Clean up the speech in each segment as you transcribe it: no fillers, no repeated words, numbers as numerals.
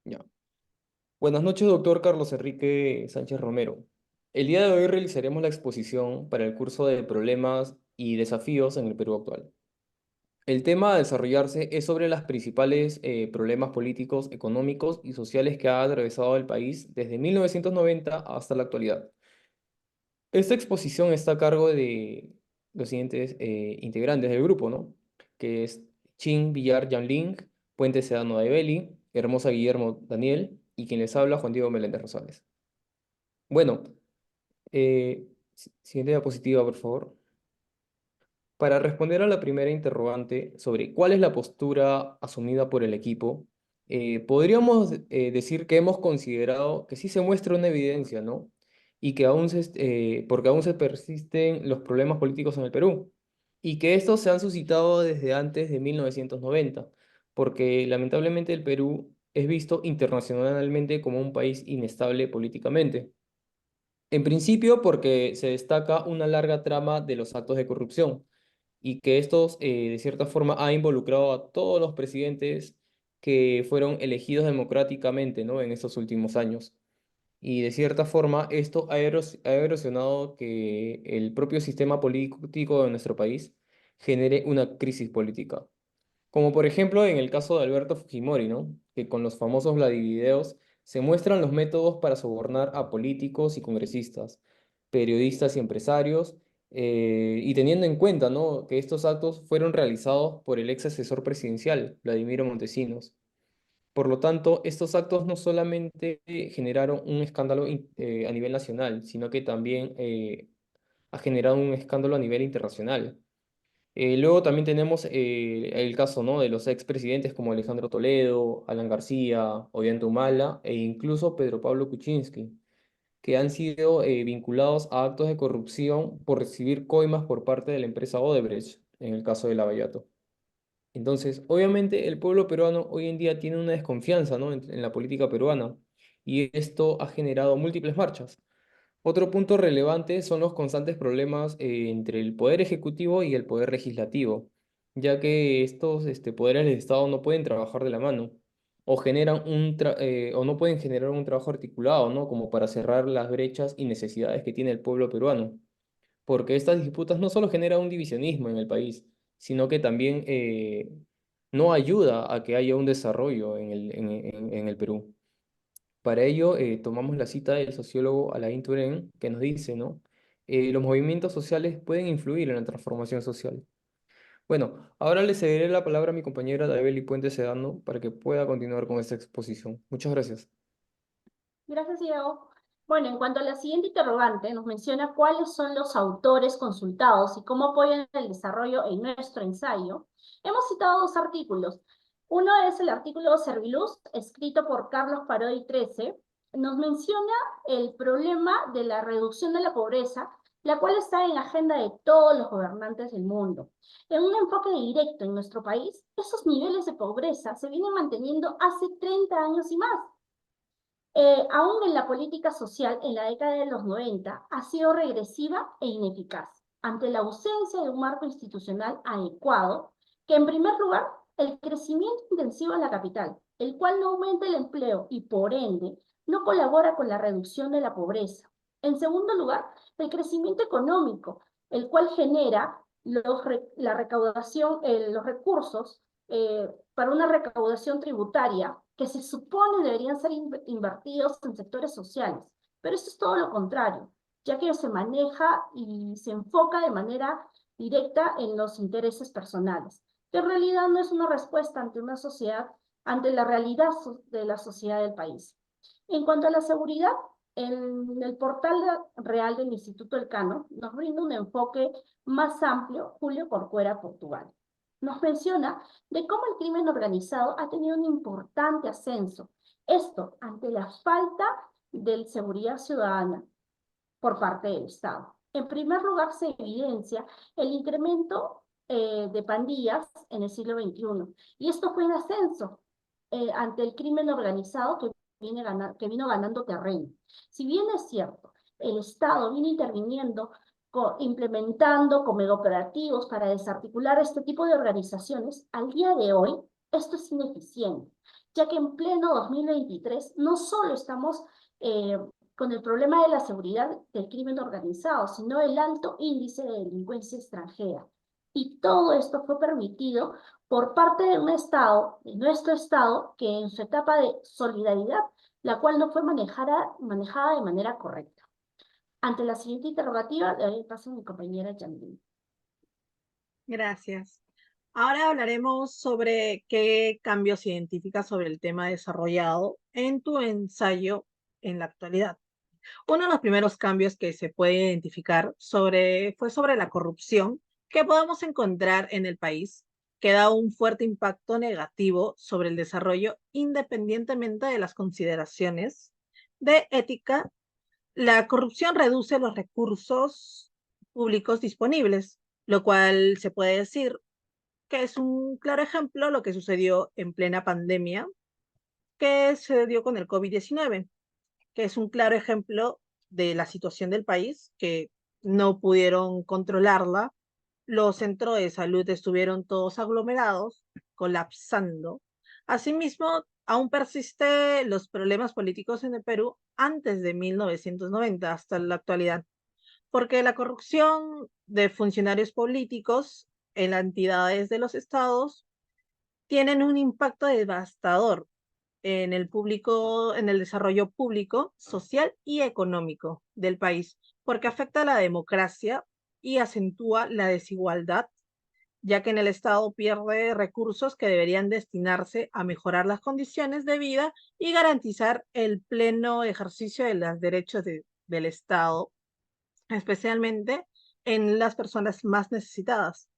Ya. Buenas noches, doctor Carlos Enrique Sánchez Romero. El día de hoy realizaremos la exposición para el curso de Problemas y Desafíos en el Perú actual. El tema a desarrollarse es sobre los principales problemas políticos, económicos y sociales que ha atravesado el país desde 1990 hasta la actualidad. Esta exposición está a cargo de los siguientes integrantes del grupo, ¿no? Que es Chin Villar Yanling, Puente Sedano Daibeli, Hermosa Guillermo Daniel y quien les habla Juan Diego Meléndez Rosales. Bueno, siguiente diapositiva, por favor. Para responder a la primera interrogante sobre cuál es la postura asumida por el equipo, podríamos decir que hemos considerado que sí se muestra una evidencia, ¿no? Y que porque aún se persisten los problemas políticos en el Perú, y que estos se han suscitado desde antes de 1990, porque lamentablemente el Perú es visto internacionalmente como un país inestable políticamente. En principio, porque se destaca una larga trama de los actos de corrupción y que estos, de cierta forma, ha involucrado a todos los presidentes que fueron elegidos democráticamente, ¿no? En estos últimos años. Y de cierta forma, esto ha erosionado que el propio sistema político de nuestro país genere una crisis política. Como por ejemplo en el caso de Alberto Fujimori, ¿no? Que con los famosos Vladivideos se muestran los métodos para sobornar a políticos y congresistas, periodistas y empresarios, y teniendo en cuenta, ¿no? Que estos actos fueron realizados por el ex asesor presidencial, Vladimiro Montesinos. Por lo tanto, estos actos no solamente generaron un escándalo a nivel nacional, sino que también ha generado un escándalo a nivel internacional. Luego también tenemos el caso, ¿no? De los expresidentes como Alejandro Toledo, Alan García, Ollanta Humala e incluso Pedro Pablo Kuczynski, que han sido vinculados a actos de corrupción por recibir coimas por parte de la empresa Odebrecht, en el caso de Lavallato. Entonces, obviamente el pueblo peruano hoy en día tiene una desconfianza, ¿no? en la política peruana, y esto ha generado múltiples marchas. Otro punto relevante son los constantes problemas entre el poder ejecutivo y el poder legislativo, ya que estos poderes del Estado no pueden trabajar de la mano o o no pueden generar un trabajo articulado, ¿no? Como para cerrar las brechas y necesidades que tiene el pueblo peruano, porque estas disputas no solo generan un divisionismo en el país, sino que también no ayuda a que haya un desarrollo en el Perú. Para ello, tomamos la cita del sociólogo Alain Touraine, que nos dice, ¿no? Los movimientos sociales pueden influir en la transformación social. Bueno, ahora le cederé la palabra a mi compañera Daibeli Puente Sedano para que pueda continuar con esta exposición. Muchas gracias. Gracias, Diego. Bueno, en cuanto a la siguiente interrogante, nos menciona cuáles son los autores consultados y cómo apoyan el desarrollo en nuestro ensayo. Hemos citado dos artículos. Uno es el artículo Serviluz, escrito por Carlos Parodi 13. Nos menciona el problema de la reducción de la pobreza, la cual está en la agenda de todos los gobernantes del mundo. En un enfoque directo en nuestro país, esos niveles de pobreza se vienen manteniendo hace 30 años y más. Aún en la política social en la década de los 90 ha sido regresiva e ineficaz, ante la ausencia de un marco institucional adecuado, que en primer lugar, el crecimiento intensivo en la capital, el cual no aumenta el empleo y por ende no colabora con la reducción de la pobreza. En segundo lugar, el crecimiento económico, el cual genera la recaudación, los recursos para una recaudación tributaria que se supone deberían ser invertidos en sectores sociales. Pero esto es todo lo contrario, ya que se maneja y se enfoca de manera directa en los intereses personales, que en realidad no es una respuesta ante una sociedad, ante la realidad de la sociedad del país. En cuanto a la seguridad, en el portal real del Instituto Elcano nos brinda un enfoque más amplio Julio Corcuera, Portugal. Nos menciona de cómo el crimen organizado ha tenido un importante ascenso. Esto ante la falta de seguridad ciudadana por parte del Estado. En primer lugar, se evidencia el incremento de pandillas en el siglo XXI. Y esto fue en ascenso ante el crimen organizado que vino ganando terreno. Si bien es cierto, el Estado vino interviniendo, implementando como operativos para desarticular este tipo de organizaciones, al día de hoy esto es ineficiente, ya que en pleno 2023 no solo estamos eh, con el problema de la seguridad del crimen organizado, sino el alto índice de delincuencia extranjera. Y todo esto fue permitido por parte de un Estado, de nuestro Estado, que en su etapa de solidaridad, la cual no fue manejada de manera correcta. Ante la siguiente interrogativa, le doy el paso a mi compañera Yandine. Gracias. Ahora hablaremos sobre qué cambios identificas sobre el tema desarrollado en tu ensayo en la actualidad. Uno de los primeros cambios que se puede identificar fue sobre la corrupción que podemos encontrar en el país, que da un fuerte impacto negativo sobre el desarrollo independientemente de las consideraciones de ética. La corrupción reduce los recursos públicos disponibles, lo cual se puede decir que es un claro ejemplo lo que sucedió en plena pandemia que se dio con el COVID-19, que es un claro ejemplo de la situación del país, que no pudieron controlarla. Los centros de salud estuvieron todos aglomerados, colapsando. Asimismo, aún persisten los problemas políticos en el Perú antes de 1990 hasta la actualidad, porque la corrupción de funcionarios políticos en las entidades de los estados tienen un impacto devastador en el público, en el desarrollo público, social y económico del país, porque afecta a la democracia y acentúa la desigualdad, ya que en el Estado pierde recursos que deberían destinarse a mejorar las condiciones de vida y garantizar el pleno ejercicio de los derechos del Estado, especialmente en las personas más necesitadas.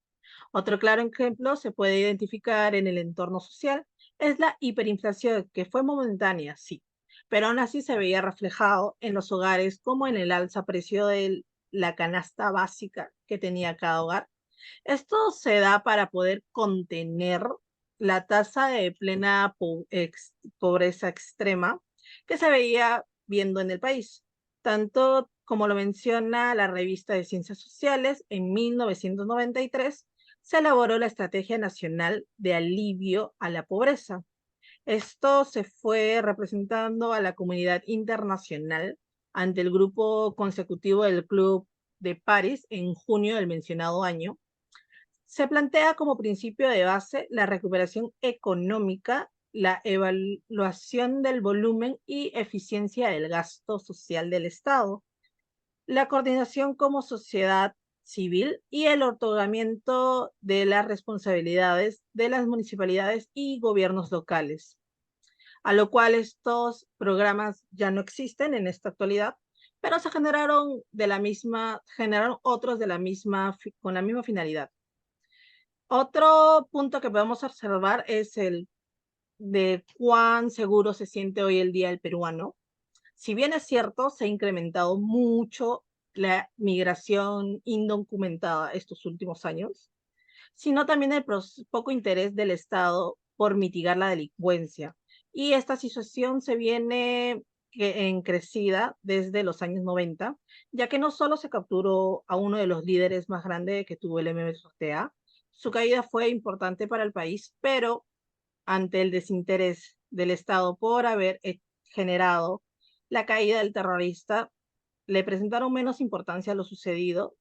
Otro claro ejemplo se puede identificar en el entorno social, es la hiperinflación, que fue momentánea, sí, pero aún así se veía reflejado en los hogares como en el alza precio de la canasta básica que tenía cada hogar. Esto se da para poder contener la tasa de plena pobreza extrema que se veía viendo en el país, tanto como lo menciona la revista de Ciencias Sociales. En 1993 se elaboró la Estrategia Nacional de Alivio a la Pobreza. Esto se fue representando a la comunidad internacional ante el grupo consecutivo del Club de París en junio del mencionado año. Se plantea como principio de base la recuperación económica, la evaluación del volumen y eficiencia del gasto social del Estado, la coordinación como sociedad civil y el otorgamiento de las responsabilidades de las municipalidades y gobiernos locales, a lo cual estos programas ya no existen en esta actualidad, pero se generaron otros con la misma finalidad. Otro punto que podemos observar es el de cuán seguro se siente hoy el día el peruano. Si bien es cierto, se ha incrementado mucho la migración indocumentada estos últimos años, sino también el poco interés del Estado por mitigar la delincuencia. Y esta situación se viene en crecida desde los años 90, ya que no solo se capturó a uno de los líderes más grandes que tuvo el MMJA, su caída fue importante para el país, pero ante el desinterés del Estado por haber generado la caída del terrorista, le presentaron menos importancia a lo sucedido,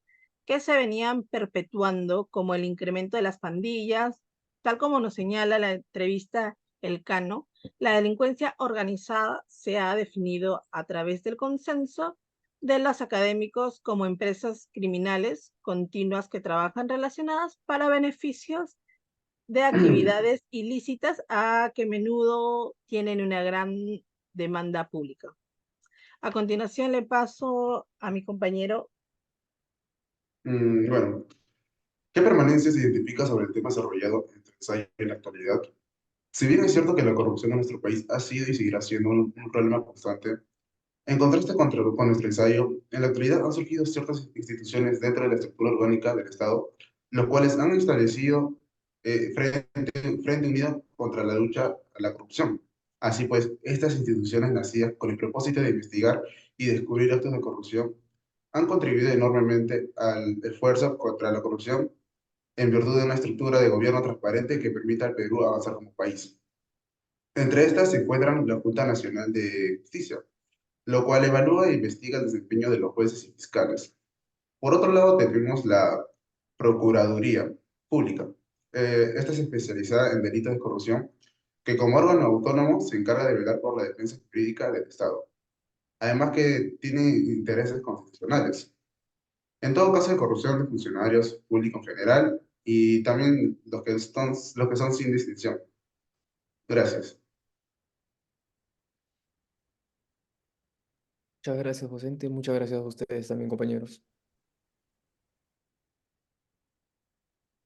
que se venían perpetuando como el incremento de las pandillas, tal como nos señala la entrevista El Cano. La delincuencia organizada se ha definido a través del consenso de los académicos como empresas criminales continuas que trabajan relacionadas para beneficios de actividades ilícitas a que a menudo tienen una gran demanda pública. A continuación le paso a mi compañero. Bueno, ¿qué permanencia se identifica sobre el tema desarrollado en tu ensayo en la actualidad? Si bien es cierto que la corrupción en nuestro país ha sido y seguirá siendo un problema constante, en contraste con nuestro ensayo, en la actualidad han surgido ciertas instituciones dentro de la estructura orgánica del Estado, los cuales han establecido frente unido contra la lucha a la corrupción. Así pues, estas instituciones nacidas con el propósito de investigar y descubrir actos de corrupción han contribuido enormemente al esfuerzo contra la corrupción en virtud de una estructura de gobierno transparente que permita al Perú avanzar como país. Entre estas se encuentran la Junta Nacional de Justicia, lo cual evalúa e investiga el desempeño de los jueces y fiscales. Por otro lado, tenemos la Procuraduría Pública. Esta es especializada en delitos de corrupción, que como órgano autónomo se encarga de velar por la defensa jurídica del Estado. Además que tiene intereses constitucionales. En todo caso de corrupción de funcionarios públicos en general y también los que son sin distinción. Gracias. Muchas gracias, docente. Muchas gracias a ustedes también, compañeros.